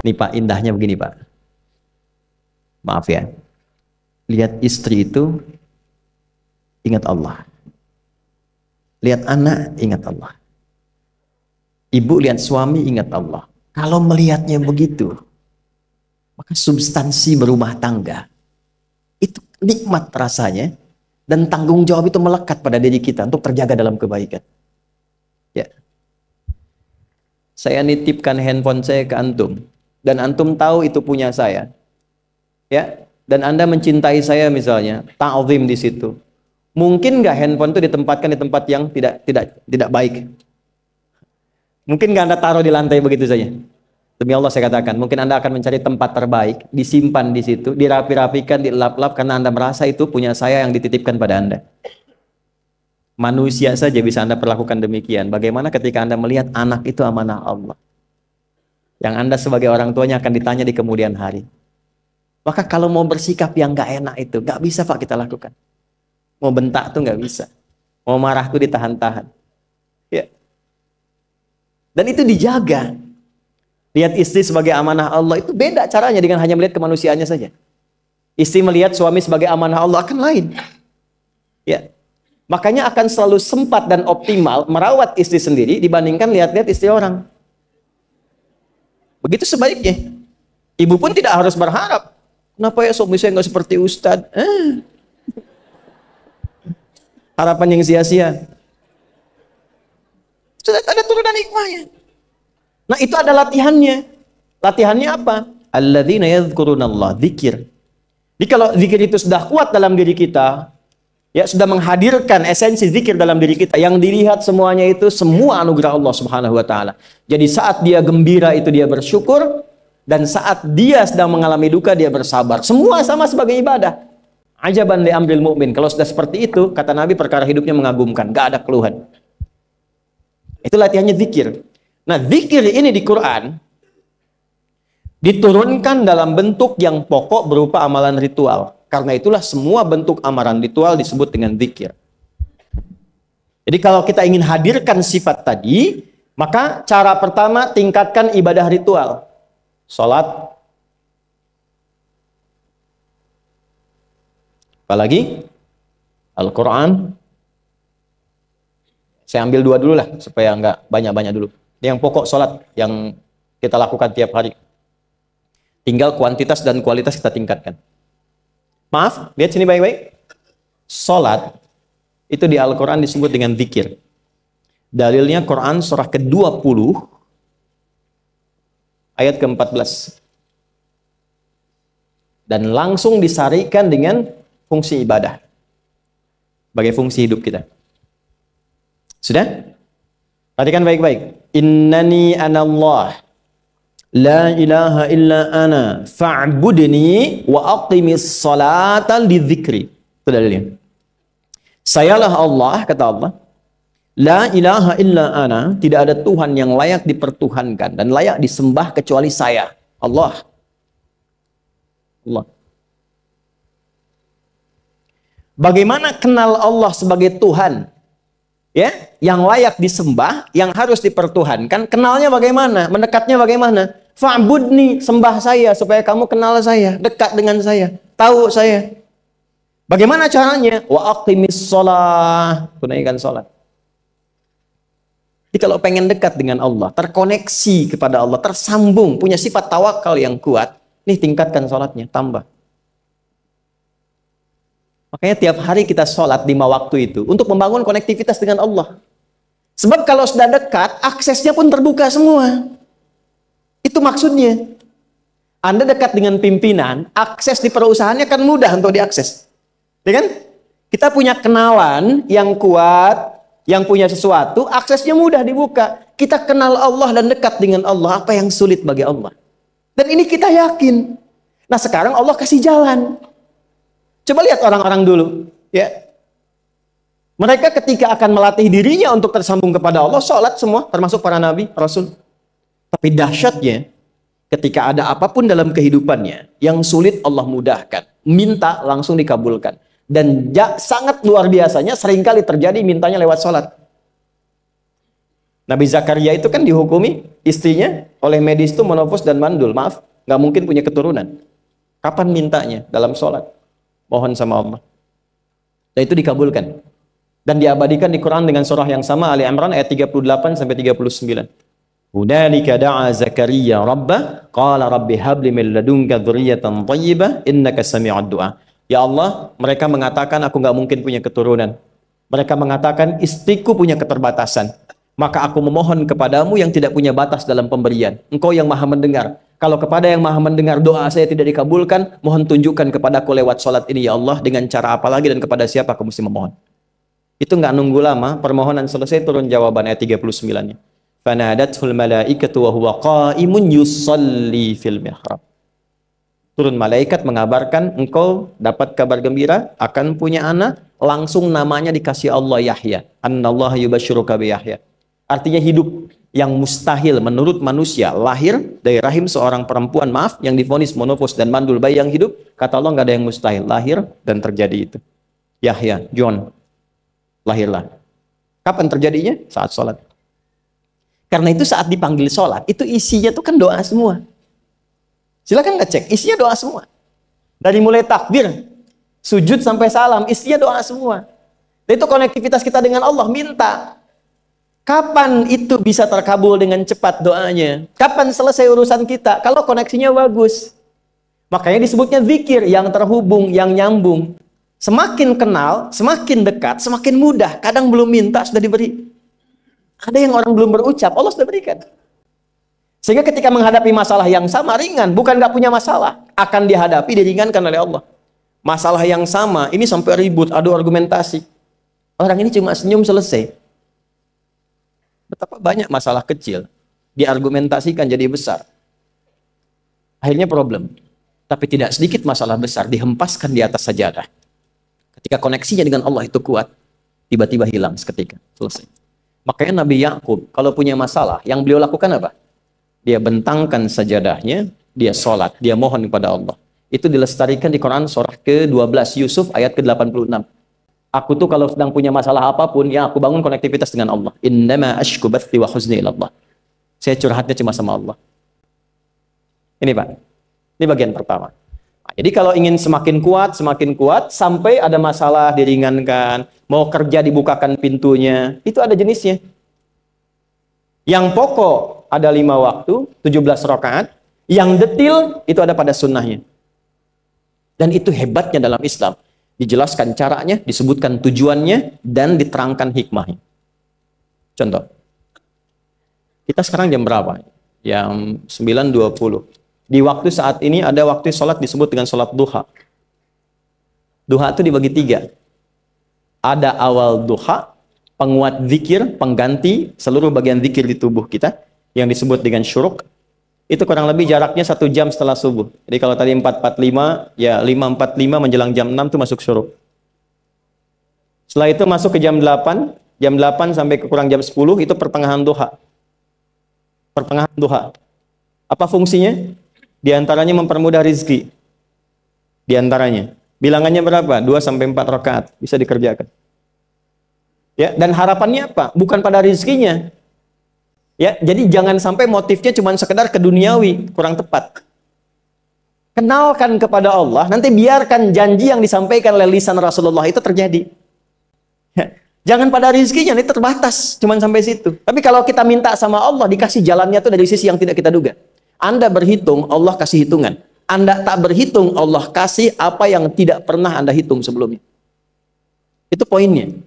Nih Pak, indahnya begini Pak. Maaf ya. Lihat istri itu ingat Allah. Lihat anak ingat Allah. Ibu lihat suami ingat Allah. Kalau melihatnya begitu, maka substansi berumah tangga itu nikmat rasanya, dan tanggung jawab itu melekat pada diri kita untuk terjaga dalam kebaikan. Ya. Saya nitipkan handphone saya ke antum, dan antum tahu itu punya saya. Ya, dan Anda mencintai saya misalnya, ta'zim di situ. Mungkin nggak handphone itu ditempatkan di tempat yang tidak baik? Mungkin nggak Anda taruh di lantai begitu saja? Demi Allah saya katakan, mungkin Anda akan mencari tempat terbaik, disimpan di situ, dirapi-rapikan, dilap-lap, karena Anda merasa itu punya saya yang dititipkan pada Anda. Manusia saja bisa Anda perlakukan demikian. Bagaimana ketika Anda melihat anak itu amanah Allah, yang Anda sebagai orang tuanya akan ditanya di kemudian hari. Maka kalau mau bersikap yang nggak enak itu, nggak bisa Pak kita lakukan. Mau bentak tuh nggak bisa. Mau marah tuh ditahan-tahan. Ya. Dan itu dijaga. Lihat istri sebagai amanah Allah itu beda caranya dengan hanya melihat kemanusiaannya saja. Istri melihat suami sebagai amanah Allah akan lain. Ya. Makanya akan selalu sempat dan optimal merawat istri sendiri dibandingkan lihat-lihat istri orang. Begitu sebaiknya. Ibu pun tidak harus berharap, kenapa ya suami saya nggak seperti Ustadz? Harapan yang sia-sia. Sudah ada turunan hikmahnya. Nah itu ada latihannya. Latihannya apa? Alladzina yadhkurunallah, zikir. Jadi kalau zikir itu sudah kuat dalam diri kita, ya sudah menghadirkan esensi zikir dalam diri kita, yang dilihat semuanya itu semua anugerah Allah Subhanahu wa taala. Jadi saat dia gembira itu dia bersyukur, dan saat dia sedang mengalami duka dia bersabar. Semua sama sebagai ibadah. Ajaban li amril mu'min. Kalau sudah seperti itu, kata Nabi, perkara hidupnya mengagumkan, gak ada keluhan. Itu latihannya zikir. Nah, zikir ini di Quran diturunkan dalam bentuk yang pokok berupa amalan ritual. Karena itulah semua bentuk amalan ritual disebut dengan zikir. Jadi kalau kita ingin hadirkan sifat tadi, maka cara pertama tingkatkan ibadah ritual. Salat. Apalagi? Al-Quran. Saya ambil dua dulu lah, supaya nggak banyak-banyak dulu. Yang pokok salat yang kita lakukan tiap hari. Tinggal kuantitas dan kualitas kita tingkatkan. Maaf, lihat sini baik-baik. Salat itu di Al-Quran disebut dengan zikir. Dalilnya Quran surah ke-20 ayat ke-14. Dan langsung disarikan dengan fungsi ibadah sebagai fungsi hidup kita. Sudah? Perhatikan baik-baik. Innani anallah la ilaha illa ana fa'budni wa aqimis salata lidzikri. Itu dalilnya. Sayalah Allah, kata Allah. La ilaha illa ana, tidak ada Tuhan yang layak dipertuhankan dan layak disembah kecuali saya, Allah. Allah. Bagaimana kenal Allah sebagai Tuhan? Ya, yang layak disembah, yang harus dipertuhankan, kenalnya bagaimana? Mendekatnya bagaimana? Fa'budni, sembah saya supaya kamu kenal saya, dekat dengan saya, tahu saya. Bagaimana caranya? Wa aqimis shalah, tunaikan salat. Jadi kalau pengen dekat dengan Allah, terkoneksi kepada Allah, tersambung, punya sifat tawakal yang kuat, nih tingkatkan salatnya, tambah. Makanya tiap hari kita sholat 5 waktu itu untuk membangun konektivitas dengan Allah. Sebab kalau sudah dekat, aksesnya pun terbuka semua. Itu maksudnya. Anda dekat dengan pimpinan, akses di perusahaannya kan mudah untuk diakses. Ya kan? Kita punya kenalan yang kuat, yang punya sesuatu, aksesnya mudah dibuka. Kita kenal Allah dan dekat dengan Allah, apa yang sulit bagi Allah. Dan ini kita yakin. Nah sekarang Allah kasih jalan. Coba lihat orang-orang dulu, ya. Mereka ketika akan melatih dirinya untuk tersambung kepada Allah, sholat semua, termasuk para nabi, rasul. Tapi dahsyatnya, ketika ada apapun dalam kehidupannya yang sulit Allah mudahkan, minta langsung dikabulkan. Dan sangat luar biasanya, seringkali terjadi mintanya lewat sholat. Nabi Zakaria itu kan dihukumi istrinya oleh medis itu menopause dan mandul. Maaf, nggak mungkin punya keturunan. Kapan mintanya? Dalam sholat. Mohon sama Allah. Dan itu dikabulkan. Dan diabadikan di Quran dengan surah yang sama, Ali Imran ayat 38 sampai 39. Hunalika da'a Zakaria rabbah qala rabbi habli min ladunka dzurriyyatan thayyibah innaka sami'ud du'a. Ya Allah, mereka mengatakan aku nggak mungkin punya keturunan. Mereka mengatakan istriku punya keterbatasan. Maka aku memohon kepadamu yang tidak punya batas dalam pemberian. Engkau yang maha mendengar. Kalau kepada yang maha mendengar doa saya tidak dikabulkan, mohon tunjukkan kepadaku lewat sholat ini ya Allah, dengan cara apa lagi dan kepada siapa aku mesti memohon. Itu nggak nunggu lama, permohonan selesai turun jawaban ayat 39-nya. Fanadathul malaikatu wa huwa qa'imun yusalli fil mihrab. Turun malaikat mengabarkan engkau dapat kabar gembira akan punya anak, langsung namanya dikasih Allah Yahya. Annallaha yubasyiruka bi Yahya. Artinya hidup yang mustahil menurut manusia, lahir dari rahim seorang perempuan, maaf, yang divonis monopause dan mandul, bayi yang hidup, kata Allah nggak ada yang mustahil, lahir dan terjadi itu. Yahya, John, lahirlah. Kapan terjadinya? Saat sholat. Karena itu saat dipanggil sholat, itu isinya tuh kan doa semua. Silakan ngecek, isinya doa semua. Dari mulai takbir, sujud sampai salam, isinya doa semua. Dan itu konektivitas kita dengan Allah, minta. Kapan itu bisa terkabul dengan cepat doanya? Kapan selesai urusan kita? Kalau koneksinya bagus. Makanya disebutnya zikir, yang terhubung, yang nyambung. Semakin kenal, semakin dekat, semakin mudah. Kadang belum minta, sudah diberi. Ada yang orang belum berucap, Allah sudah berikan. Sehingga ketika menghadapi masalah yang sama, ringan. Bukan nggak punya masalah. Akan dihadapi, diringankan oleh Allah. Masalah yang sama, ini sampai ribut, adu argumentasi. Orang ini cuma senyum, selesai. Betapa banyak masalah kecil diargumentasikan jadi besar. Akhirnya problem. Tapi tidak sedikit masalah besar dihempaskan di atas sajadah. Ketika koneksinya dengan Allah itu kuat, tiba-tiba hilang seketika. Selesai. Makanya Nabi Yakub kalau punya masalah, yang beliau lakukan apa? Dia bentangkan sajadahnya, dia sholat, dia mohon kepada Allah. Itu dilestarikan di Quran surah ke-12 Yusuf ayat ke-86. Aku tuh kalau sedang punya masalah apapun, ya aku bangun konektivitas dengan Allah. Innama ashku bathi wa huzni ilallah. Saya curhatnya cuma sama Allah. Ini Pak, ini bagian pertama. Nah, jadi kalau ingin semakin kuat, sampai ada masalah diringankan, mau kerja dibukakan pintunya, itu ada jenisnya. Yang pokok ada 5 waktu, 17 rakaat. Yang detil itu ada pada sunnahnya. Dan itu hebatnya dalam Islam. Dijelaskan caranya, disebutkan tujuannya, dan diterangkan hikmahnya. Contoh. Kita sekarang jam berapa? Jam 9.20. Di waktu saat ini ada waktu sholat disebut dengan sholat duha. Duha itu dibagi 3. Ada awal duha, penguat zikir, pengganti seluruh bagian zikir di tubuh kita, yang disebut dengan syuruk. Itu kurang lebih jaraknya 1 jam setelah subuh. Jadi kalau tadi 4.45, ya 5.45 menjelang jam 6 itu masuk syuruk. Setelah itu masuk ke jam 8 sampai ke kurang jam 10 itu pertengahan duha. Pertengahan duha. Apa fungsinya? Di antaranya mempermudah rizki. Di antaranya. Bilangannya berapa? 2 sampai 4 rakaat bisa dikerjakan. Ya, dan harapannya apa? Bukan pada rizkinya. Ya, jadi jangan sampai motifnya cuma sekedar ke duniawi, kurang tepat. Kenalkan kepada Allah, nanti biarkan janji yang disampaikan oleh lisan Rasulullah itu terjadi. Ya, jangan pada rizkinya, ini terbatas, cuma sampai situ. Tapi kalau kita minta sama Allah, dikasih jalannya itu dari sisi yang tidak kita duga. Anda berhitung, Allah kasih hitungan. Anda tak berhitung, Allah kasih apa yang tidak pernah Anda hitung sebelumnya. Itu poinnya.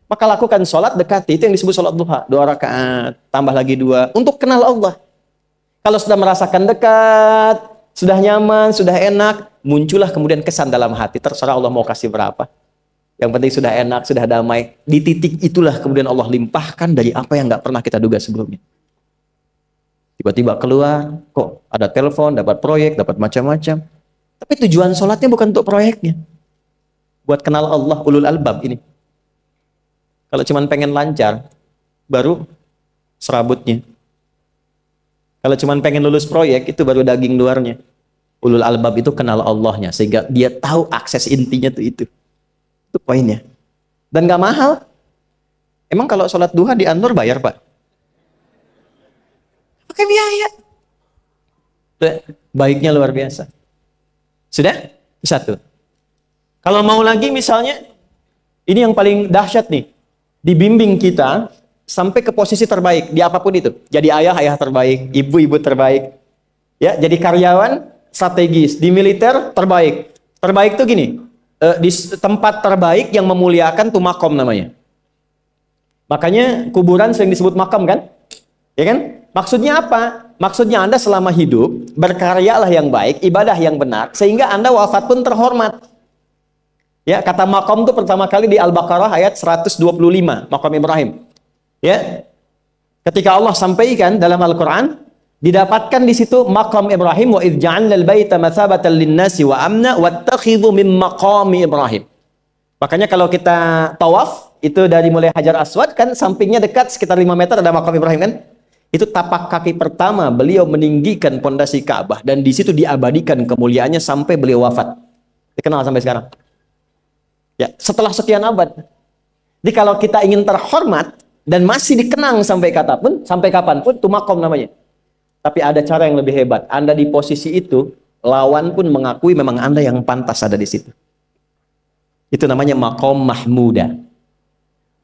Maka lakukan sholat, dekati. Itu yang disebut sholat duha. 2 rakaat, tambah lagi 2. Untuk kenal Allah. Kalau sudah merasakan dekat, sudah nyaman, sudah enak, muncullah kemudian kesan dalam hati. Terserah Allah mau kasih berapa. Yang penting sudah enak, sudah damai. Di titik itulah kemudian Allah limpahkan dari apa yang nggak pernah kita duga sebelumnya. Tiba-tiba keluar, kok ada telepon, dapat proyek, dapat macam-macam. Tapi tujuan sholatnya bukan untuk proyeknya. Buat kenal Allah, ulul albab ini. Kalau cuma pengen lancar, baru serabutnya. Kalau cuma pengen lulus proyek, itu baru daging luarnya. Ulul albab itu kenal Allahnya, sehingga dia tahu akses intinya tuh itu. Itu poinnya. Dan gak mahal. Emang kalau sholat duha di An-Nur bayar Pak? biaya. Baiknya luar biasa. Sudah? Satu. Kalau mau lagi misalnya, ini yang paling dahsyat nih. Dibimbing kita sampai ke posisi terbaik di apapun itu. Jadi ayah terbaik, ibu terbaik. Ya, jadi karyawan strategis, di militer terbaik. Terbaik tuh gini, di tempat terbaik yang memuliakan tuh makom namanya. Makanya kuburan sering disebut makam kan? Ya kan? Maksudnya apa? Maksudnya Anda selama hidup berkaryalah yang baik, ibadah yang benar, sehingga Anda wafat pun terhormat. Ya, kata makom itu pertama kali di Al-Baqarah ayat 125, makom Ibrahim. Ya. Ketika Allah sampaikan dalam Al-Qur'an, didapatkan di situ makom Ibrahim, wa idz ja'alnal baita matsabatan lin-nasi wa amna wattakhidhu min maqami Ibrahim. Makanya kalau kita tawaf, itu dari mulai Hajar Aswad kan sampingnya dekat sekitar 5 meter ada makam Ibrahim kan? Itu tapak kaki pertama beliau meninggikan pondasi Ka'bah dan di situ diabadikan kemuliaannya sampai beliau wafat. Dikenal sampai sekarang. Ya, setelah sekian abad. Jadi kalau kita ingin terhormat dan masih dikenang sampai kapanpun itu makom namanya. Tapi ada cara yang lebih hebat. Anda di posisi itu, lawan pun mengakui memang Anda yang pantas ada di situ. Itu namanya makom mahmudah.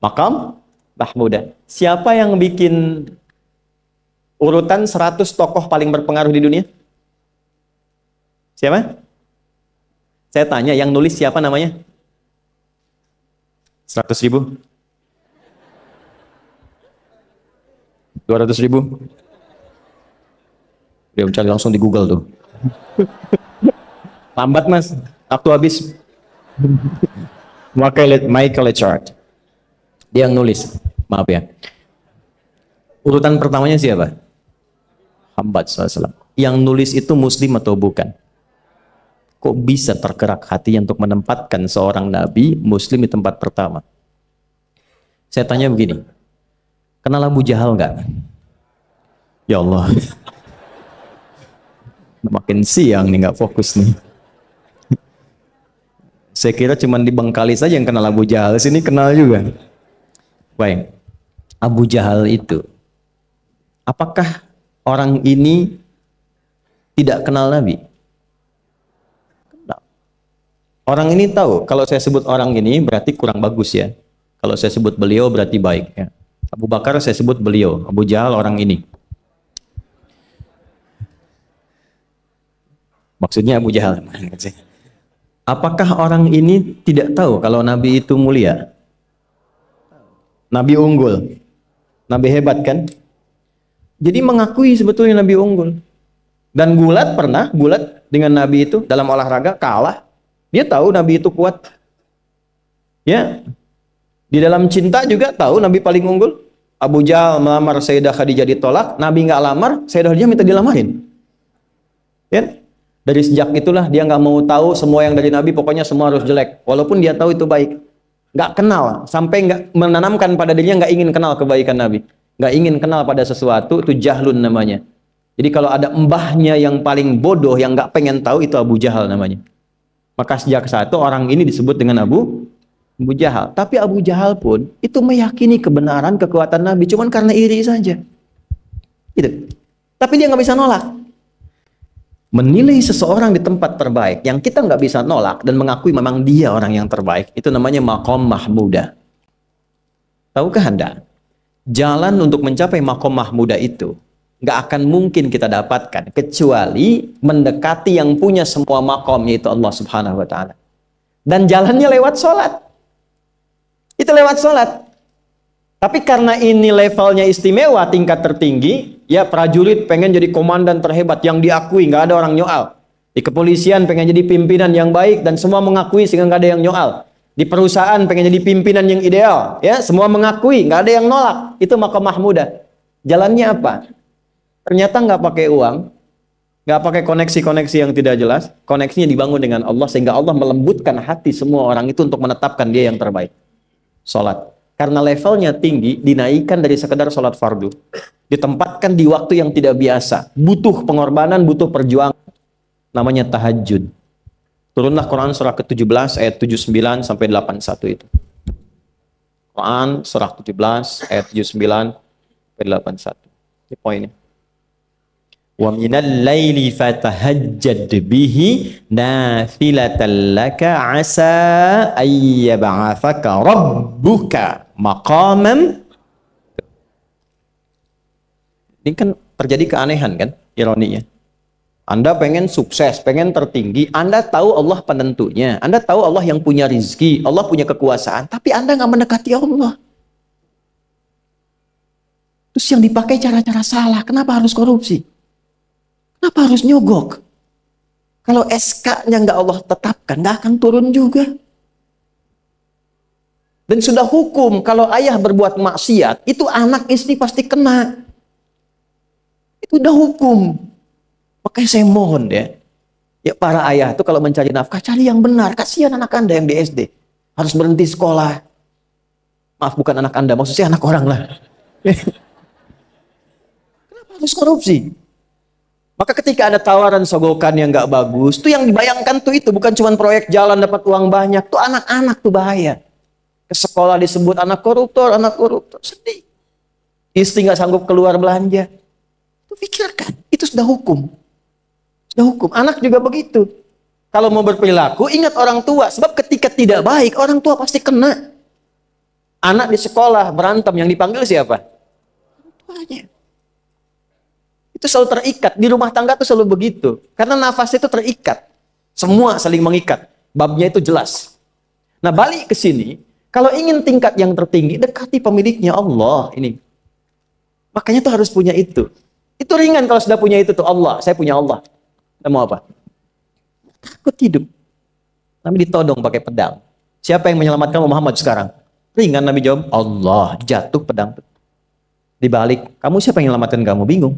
Makam mahmudah. Siapa yang bikin urutan 100 tokoh paling berpengaruh di dunia? Siapa? Saya tanya, yang nulis siapa namanya? 100.000? 200.000? Dia mencari langsung di Google tuh. Lambat mas, waktu habis. Michael Chart. Dia yang nulis, maaf ya. Urutan pertamanya siapa? Muhammad SAW. Yang nulis itu muslim atau bukan? Kok bisa tergerak hatinya untuk menempatkan seorang nabi muslim di tempat pertama? Saya tanya begini, kenal Abu Jahal nggak? Ya Allah, makin siang nih nggak fokus nih. Saya kira cuma di Bengkalis saja yang kenal Abu Jahal, sini kenal juga. Baik, Abu Jahal itu, apakah orang ini tidak kenal Nabi? Kenal. Orang ini tahu, kalau saya sebut orang ini berarti kurang bagus ya. Kalau saya sebut beliau berarti baik ya. Abu Bakar saya sebut beliau, Abu Jahal orang ini. Maksudnya Abu Jahal. Apakah orang ini tidak tahu kalau Nabi itu mulia? Nabi unggul, Nabi hebat kan? Jadi mengakui sebetulnya Nabi unggul. Dan gulat dengan Nabi itu dalam olahraga kalah. Dia tahu Nabi itu kuat. Ya, di dalam cinta juga tahu Nabi paling unggul. Abu Jahal melamar Sayyidah Khadijah ditolak, Nabi nggak lamar, Sayyidah Khadijah minta dilamarin. Ya, dari sejak itulah dia nggak mau tahu semua yang dari Nabi, pokoknya semua harus jelek. Walaupun dia tahu itu baik. Nggak kenal, sampai nggak menanamkan pada dirinya nggak ingin kenal kebaikan Nabi, nggak ingin kenal pada sesuatu, itu jahlun namanya. Jadi kalau ada mbahnya yang paling bodoh yang nggak pengen tahu, itu Abu Jahal namanya. Maka sejak saat itu orang ini disebut dengan Abu Jahal. Tapi Abu Jahal pun itu meyakini kebenaran kekuatan Nabi, cuman karena iri saja. Gitu. Tapi dia nggak bisa nolak. Menilai seseorang di tempat terbaik yang kita nggak bisa nolak dan mengakui memang dia orang yang terbaik, itu namanya maqam mahmudah. Tahukah Anda, jalan untuk mencapai maqam mahmudah itu nggak akan mungkin kita dapatkan kecuali mendekati yang punya semua maqam, yaitu Allah Subhanahu wa Ta'ala. Dan jalannya lewat sholat. Itu lewat sholat. Tapi karena ini levelnya istimewa, tingkat tertinggi, ya prajurit pengen jadi komandan terhebat yang diakui, nggak ada orang nyoal. Di kepolisian pengen jadi pimpinan yang baik dan semua mengakui sehingga nggak ada yang nyoal. Di perusahaan pengen jadi pimpinan yang ideal, ya semua mengakui, nggak ada yang nolak. Itu maqam mahmudah. Jalannya apa? Ternyata nggak pakai uang, nggak pakai koneksi-koneksi yang tidak jelas. Koneksinya dibangun dengan Allah sehingga Allah melembutkan hati semua orang itu untuk menetapkan dia yang terbaik. Sholat. Karena levelnya tinggi, dinaikkan dari sekedar sholat fardu. Ditempatkan di waktu yang tidak biasa. Butuh pengorbanan, butuh perjuangan. Namanya tahajud. Turunlah Quran surah ke-17 ayat 79 sampai 81 itu. Quran surah ke-17 ayat 79 sampai 81. Ini poinnya. Wa minal laili fatahajjad bihi nafilatan laka asa ayyab'athaka rabbuka maqaman. Ini kan terjadi keanehan kan, ironinya. Anda pengen sukses, pengen tertinggi, Anda tahu Allah penentunya, Anda tahu Allah yang punya rizki, Allah punya kekuasaan, tapi Anda nggak mendekati Allah. Terus yang dipakai cara-cara salah, kenapa harus korupsi? Kenapa harus nyogok? Kalau SK-nya nggak Allah tetapkan, nggak akan turun juga. Dan sudah hukum, kalau ayah berbuat maksiat, itu anak istri pasti kena. Itu udah hukum. Makanya saya mohon deh, ya para ayah itu kalau mencari nafkah, cari yang benar. Kasihan anak Anda yang di SD. Harus berhenti sekolah. Maaf, bukan anak Anda, maksudnya anak orang lah. Kenapa harus korupsi? Maka ketika ada tawaran sogokan yang nggak bagus, tuh yang dibayangkan tuh itu bukan cuma proyek jalan dapat uang banyak, tuh anak-anak tuh bahaya. Ke sekolah disebut anak koruptor, sedih. Istri nggak sanggup keluar belanja. Tuh pikirkan, itu sudah hukum. Sudah hukum. Anak juga begitu. Kalau mau berperilaku, ingat orang tua. Sebab ketika tidak baik, orang tua pasti kena. Anak di sekolah berantem, yang dipanggil siapa? Orang tuanya. Itu selalu terikat. Di rumah tangga itu selalu begitu. Karena nafas itu terikat. Semua saling mengikat. Babnya itu jelas. Nah, balik ke sini. Kalau ingin tingkat yang tertinggi, dekati pemiliknya Allah. Ini. Makanya tuh harus punya itu. Itu ringan kalau sudah punya itu tuh Allah. Saya punya Allah. Kita mau apa? Takut hidup. Nabi ditodong pakai pedang. Siapa yang menyelamatkan Muhammad sekarang? Ringan Nabi jawab, Allah. Jatuh pedang. Dibalik, kamu siapa yang menyelamatkan kamu? Bingung.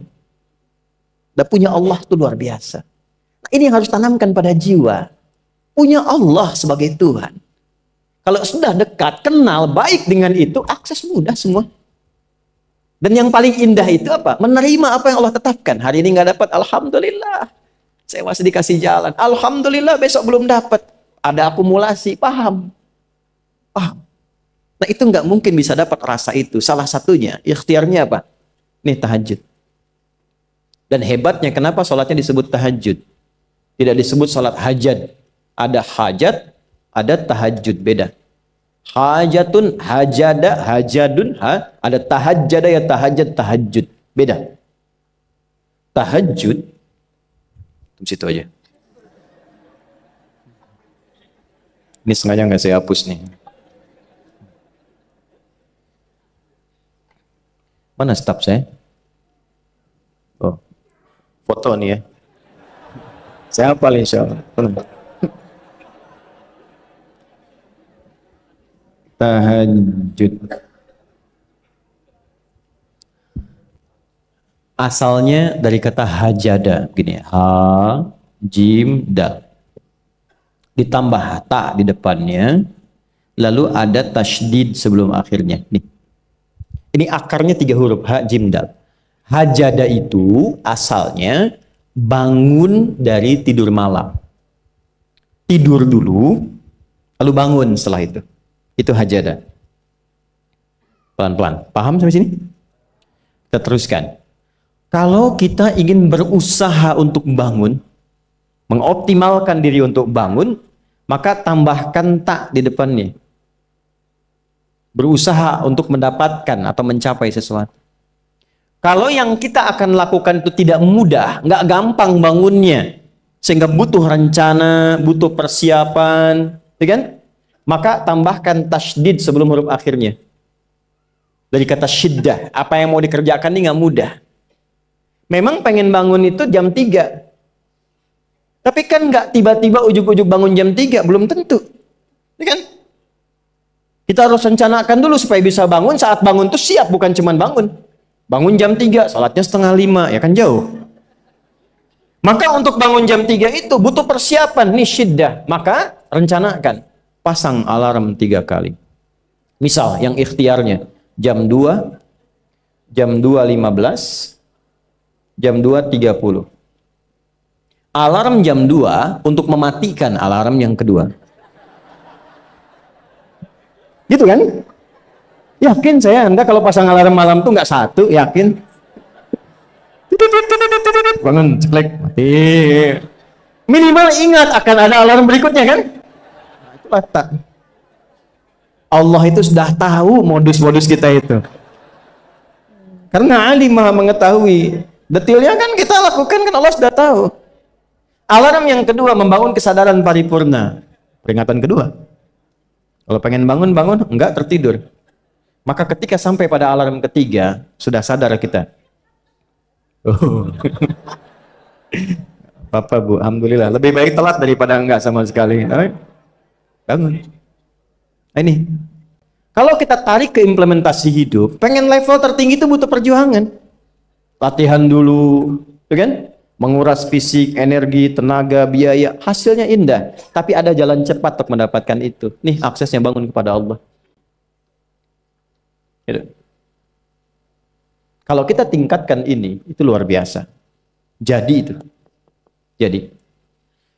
Dan punya Allah itu luar biasa. Nah, ini yang harus tanamkan pada jiwa. Punya Allah sebagai Tuhan. Kalau sudah dekat, kenal, baik dengan itu, akses mudah semua. Dan yang paling indah itu apa? Menerima apa yang Allah tetapkan. Hari ini nggak dapat, alhamdulillah. Saya masih dikasih jalan. Alhamdulillah, besok belum dapat. Ada akumulasi, paham. Paham. Nah, itu nggak mungkin bisa dapat rasa itu. Salah satunya, ikhtiarnya apa? Nih, tahajud. Dan hebatnya kenapa sholatnya disebut tahajud? Tidak disebut sholat hajat. Ada hajat, ada tahajud, beda. Hajatun, hajada, hajadun, ada tahajjada ya tahajud, tahajud. Beda. Tahajud, di situ aja. Ini sengaja nggak saya hapus nih. Mana staf saya? Oh, foto nih ya. Saya hafal insya Allah. Tahajud. Asalnya dari kata hajada, begini, ha, jim, dal. Ditambah ta di depannya, lalu ada tasydid sebelum akhirnya. Nih. Ini akarnya 3 huruf, ha, jim, dal. Hajada itu asalnya bangun dari tidur malam. Tidur dulu, lalu bangun setelah itu. Itu hajada. Pelan-pelan. Paham sampai sini? Kita teruskan. Kalau kita ingin berusaha untuk bangun, mengoptimalkan diri untuk bangun, maka tambahkan tak di depannya. Berusaha untuk mendapatkan atau mencapai sesuatu. Kalau yang kita akan lakukan itu tidak mudah, nggak gampang bangunnya, sehingga butuh rencana, butuh persiapan, ya kan? Maka tambahkan tasydid sebelum huruf akhirnya. Dari kata syiddah, apa yang mau dikerjakan ini nggak mudah. Memang pengen bangun itu jam 3. Tapi kan nggak tiba-tiba ujuk-ujuk bangun jam 3, belum tentu. Ya kan? Kita harus rencanakan dulu supaya bisa bangun, saat bangun tuh siap, bukan cuma bangun. Bangun jam 3, salatnya 4:30, ya kan jauh. Maka untuk bangun jam 3 itu butuh persiapan, nih syiddah. Maka rencanakan. Pasang alarm 3 kali. Misal yang ikhtiarnya jam 2, jam 2.15, jam 2.30. Alarm jam 2 untuk mematikan alarm yang kedua. Gitu kan? Yakin saya, Anda kalau pasang alarm malam tuh nggak 1, yakin? bangun, ceklek, mati. Minimal ingat akan ada alarm berikutnya kan? Nah, itulah tak. Allah itu sudah tahu modus-modus kita itu. Karena alim maha mengetahui. Detailnya kan kita lakukan kan Allah sudah tahu. Alarm yang kedua, membangun kesadaran paripurna. Peringatan kedua. Kalau pengen bangun, enggak tertidur. Maka ketika sampai pada alarm ketiga, sudah sadar kita. Oh. Papa Bu, alhamdulillah. Lebih baik telat daripada enggak sama sekali. Bangun. Ini. Kalau kita tarik ke implementasi hidup, pengen level tertinggi itu butuh perjuangan. Latihan dulu, kan? Menguras fisik, energi, tenaga, biaya, hasilnya indah. Tapi ada jalan cepat untuk mendapatkan itu. Nih aksesnya bangun kepada Allah. Gitu. Kalau kita tingkatkan ini, itu luar biasa. Jadi itu. Jadi.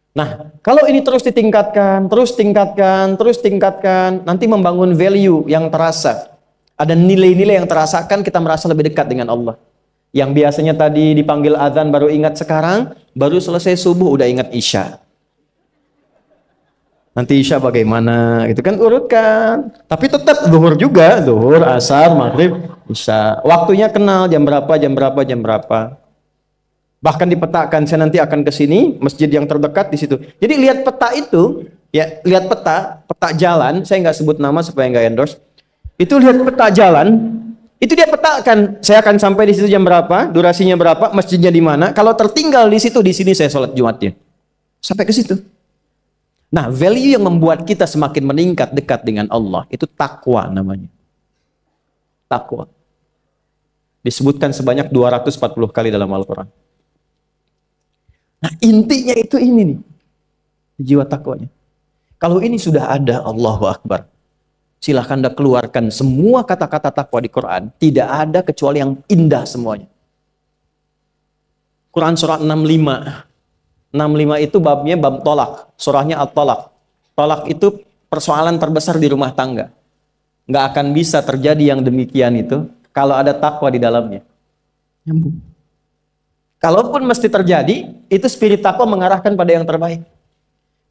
Nah, kalau ini terus ditingkatkan, terus tingkatkan, nanti membangun value yang terasa. Ada nilai-nilai yang terasakan, kita merasa lebih dekat dengan Allah. Yang biasanya tadi dipanggil azan baru ingat sekarang, baru selesai subuh udah ingat isya. Nanti isya bagaimana, gitu kan, urutkan. Tapi tetap zuhur juga, zuhur, asar, maghrib, isya. Waktunya kenal, jam berapa. Bahkan dipetakan, saya nanti akan ke sini, masjid yang terdekat di situ. Jadi lihat peta itu, ya, lihat peta jalan, saya nggak sebut nama supaya nggak endorse. Itu lihat peta jalan, itu dia petakan, saya akan sampai di situ jam berapa, durasinya berapa, masjidnya di mana. Kalau tertinggal di situ, di sini saya sholat Jumatnya. Sampai ke situ. Nah, value yang membuat kita semakin meningkat dekat dengan Allah, itu takwa namanya. Takwa. Disebutkan sebanyak 240 kali dalam Al-Quran. Nah, intinya itu ini nih. Jiwa takwanya. Kalau ini sudah ada, Allahu Akbar. Silahkan Anda keluarkan semua kata-kata takwa di Quran. Tidak ada kecuali yang indah semuanya. Quran surah 65. 65 itu babnya bab tolak. Surahnya at-tolak. Tolak itu persoalan terbesar di rumah tangga. Nggak akan bisa terjadi yang demikian itu kalau ada takwa di dalamnya. Nyambung. Kalaupun mesti terjadi, itu spirit takwa mengarahkan pada yang terbaik.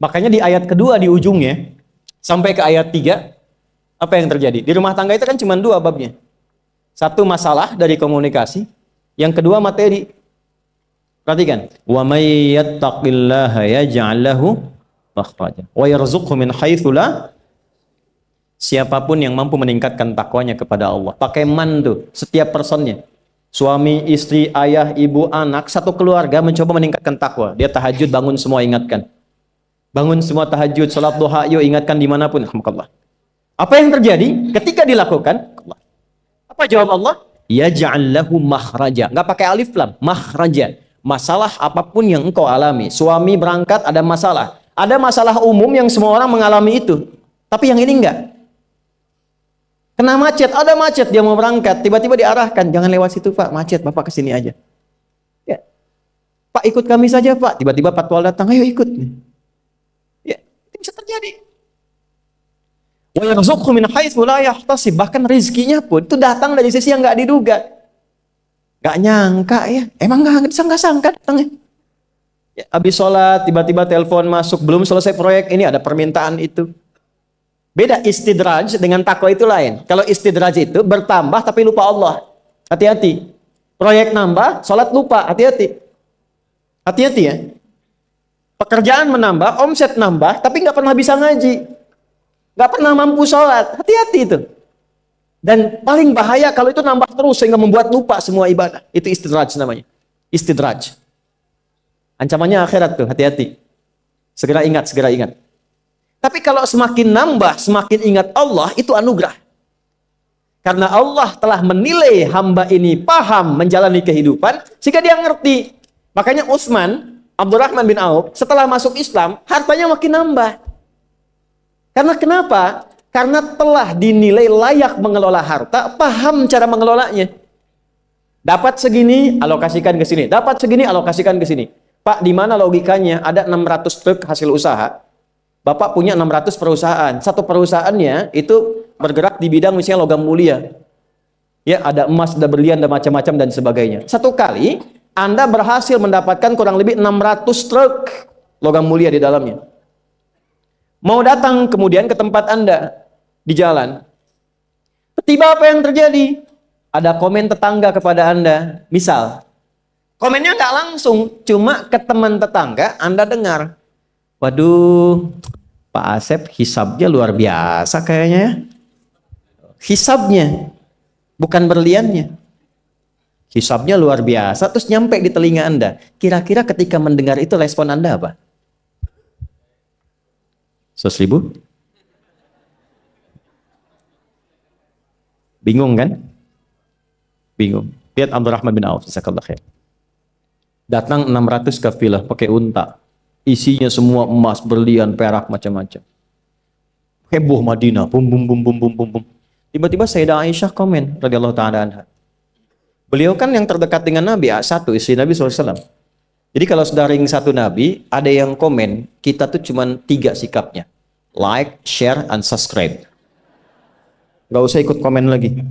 Makanya di ayat kedua di ujungnya, sampai ke ayat 3, apa yang terjadi? Di rumah tangga itu kan cuma 2 babnya. Satu masalah dari komunikasi, yang kedua materi. Perhatikan, wa may yattaqillaha yaj'al lahu makhraja wa yarzuqhu min haitsu la. Siapapun yang mampu meningkatkan takwanya kepada Allah, pakai man tuh, setiap personnya. Suami, istri, ayah, ibu, anak, satu keluarga mencoba meningkatkan takwa. Dia tahajud, bangun semua ingatkan. Bangun semua tahajud, salat duha, yuk ingatkan dimanapun. Alhamdulillah. Apa yang terjadi ketika dilakukan? Apa jawab Allah? Yaj'al lahu makhraja. Enggak pakai alif lam, makhraja. Masalah apapun yang engkau alami. Suami berangkat ada masalah. Ada masalah umum yang semua orang mengalami itu. Tapi yang ini enggak. Kena macet, ada macet, dia mau berangkat, tiba-tiba diarahkan, jangan lewat situ Pak, macet, Bapak kesini aja. Ya. Pak ikut kami saja Pak, tiba-tiba patwal datang, ayo ikut. Ya, itu bisa terjadi. Wa yarzuqhu min haitsu la yahtasib, bahkan rezekinya pun itu datang dari sisi yang nggak diduga. Nggak nyangka ya, emang nggak disangka-sangka datangnya. Ya, habis sholat, tiba-tiba telepon masuk, belum selesai proyek, ini ada permintaan itu. Beda istidraj dengan takwa itu lain. Kalau istidraj itu bertambah tapi lupa Allah. Hati-hati. Proyek nambah, sholat lupa. Hati-hati. Hati-hati ya. Pekerjaan menambah, omset nambah, tapi nggak pernah bisa ngaji. Nggak pernah mampu sholat. Hati-hati itu. Dan paling bahaya kalau itu nambah terus sehingga membuat lupa semua ibadah. Itu istidraj namanya. Istidraj. Ancamannya akhirat tuh, hati-hati. Segera ingat, segera ingat. Tapi kalau semakin nambah, semakin ingat Allah, itu anugerah. Karena Allah telah menilai hamba ini paham menjalani kehidupan, sehingga dia ngerti. Makanya Utsman, Abdurrahman bin Auf, setelah masuk Islam, hartanya makin nambah. Karena kenapa? Karena telah dinilai layak mengelola harta, paham cara mengelolanya. Dapat segini, alokasikan ke sini. Dapat segini, alokasikan ke sini. Pak, di mana logikanya ada 600 truk hasil usaha? Bapak punya 600 perusahaan. Satu perusahaannya itu bergerak di bidang misalnya logam mulia. Ya, ada emas, ada berlian, ada macam-macam dan sebagainya. Satu kali Anda berhasil mendapatkan kurang lebih 600 truk logam mulia di dalamnya. Mau datang kemudian ke tempat Anda di jalan. Tiba apa yang terjadi? Ada komen tetangga kepada Anda. Misal, komennya nggak langsung, cuma ke teman tetangga Anda dengar. Waduh, Pak Asep hisabnya luar biasa kayaknya ya. Hisabnya, bukan berliannya. Hisabnya luar biasa, terus nyampe di telinga Anda. Kira-kira ketika mendengar itu respon Anda apa? 100.000? Bingung kan? Bingung. Lihat Abdurrahman bin Auf, jazakallahu khair. Datang 600 kafilah pakai unta. Isinya semua emas, berlian, perak, macam-macam. Heboh Madinah, bum bum bum bum bum bum bum. Tiba-tiba Sayyidah Aisyah komen radhiyallahu taala anha. Beliau kan yang terdekat dengan Nabi, satu istri Nabi SAW. Jadi kalau sudah ring satu Nabi, ada yang komen, kita tuh cuma 3 sikapnya. Like, share, and subscribe. Gak usah ikut komen lagi.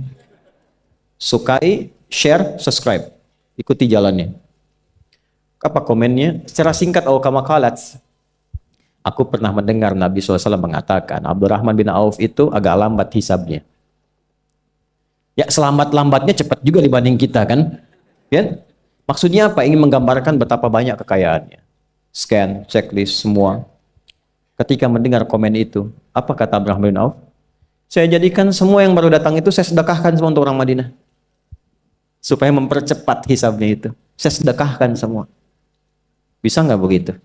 Sukai, share, subscribe. Ikuti jalannya. Apa komennya? Secara singkat, kama qalat. Aku pernah mendengar Nabi SAW mengatakan, Abdurrahman bin Auf itu agak lambat hisabnya. Ya selambat-lambatnya cepat juga dibanding kita kan. Ya? Maksudnya apa? Ingin menggambarkan betapa banyak kekayaannya. Scan, checklist, semua. Ketika mendengar komen itu, apa kata Abdurrahman bin Auf? Saya jadikan semua yang baru datang itu saya sedekahkan semua untuk orang Madinah. Supaya mempercepat hisabnya itu. Saya sedekahkan semua. Bisa nggak begitu?